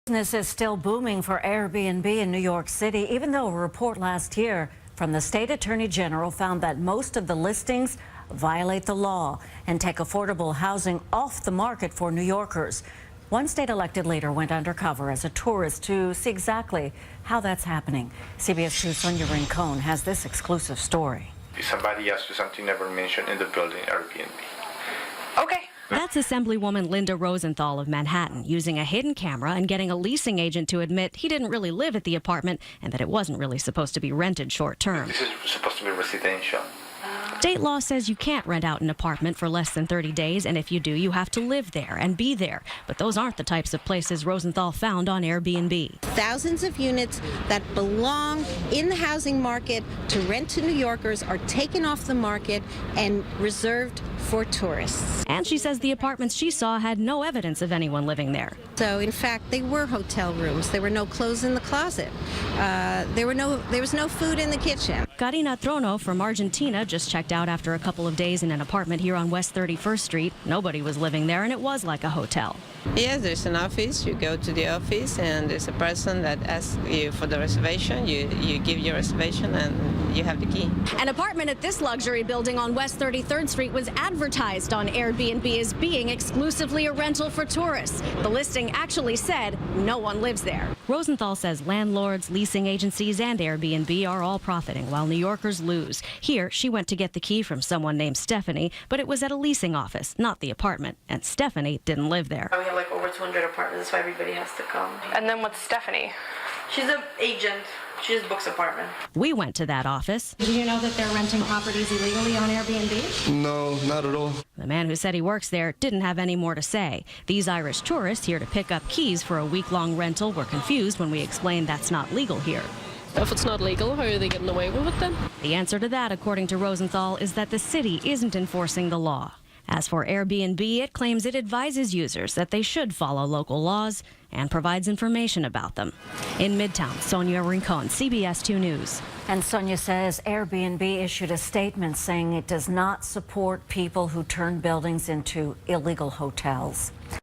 Business is still booming for Airbnb in New York City, even though a report last year from the state attorney general found that most of the listings violate the law and take affordable housing off the market for New Yorkers. One state elected leader went undercover as a tourist to see exactly how that's happening. CBS2 Sonia Rincon has this exclusive story. Somebody asked you something never mentioned in the building Airbnb. Okay. That's Assemblywoman Linda Rosenthal of Manhattan using a hidden camera and getting a leasing agent to admit he didn't really live at the apartment and that it wasn't really supposed to be rented short term. This is supposed to be residential. State law says you can't rent out an apartment for less than 30 days, and if you do, you have to live there and be there. But those aren't the types of places Rosenthal found on Airbnb. Thousands of units that belong in the housing market to rent to New Yorkers are taken off the market and reserved for tourists. And she says the apartments she saw had no evidence of anyone living there. So, in fact, they were hotel rooms. There were no clothes in the closet. There was no food in the kitchen. Karina Trono from Argentina just checked out after a couple of days in an apartment here on West 31st Street. Nobody was living there, and it was like a hotel. Yes, there's an office. You go to the office, and there's a person that asks you for the reservation. You give your reservation, and you have the key. An apartment at this luxury building on West 33rd Street was advertised on Airbnb as being exclusively a rental for tourists. The listing actually said no one lives there. Rosenthal says landlords, leasing agencies, and Airbnb are all profiting while New Yorkers lose. Here, she went to get the key from someone named Stephanie, but it was at a leasing office, not the apartment, and Stephanie didn't live there. We have like over 200 apartments, so everybody has to come. And then what's Stephanie? She's an agent. She just books apartment. We went to that office. Do you know that they're renting properties illegally on Airbnb? No, not at all. The man who said he works there didn't have any more to say. These Irish tourists here to pick up keys for a week-long rental were confused when we explained that's not legal here. If it's not legal, how are they getting away with it then? The answer to that, according to Rosenthal, is that the city isn't enforcing the law. As for Airbnb, it claims it advises users that they should follow local laws and provides information about them. In Midtown, Sonia Rincon, CBS2 News. And Sonia says Airbnb issued a statement saying it does not support people who turn buildings into illegal hotels.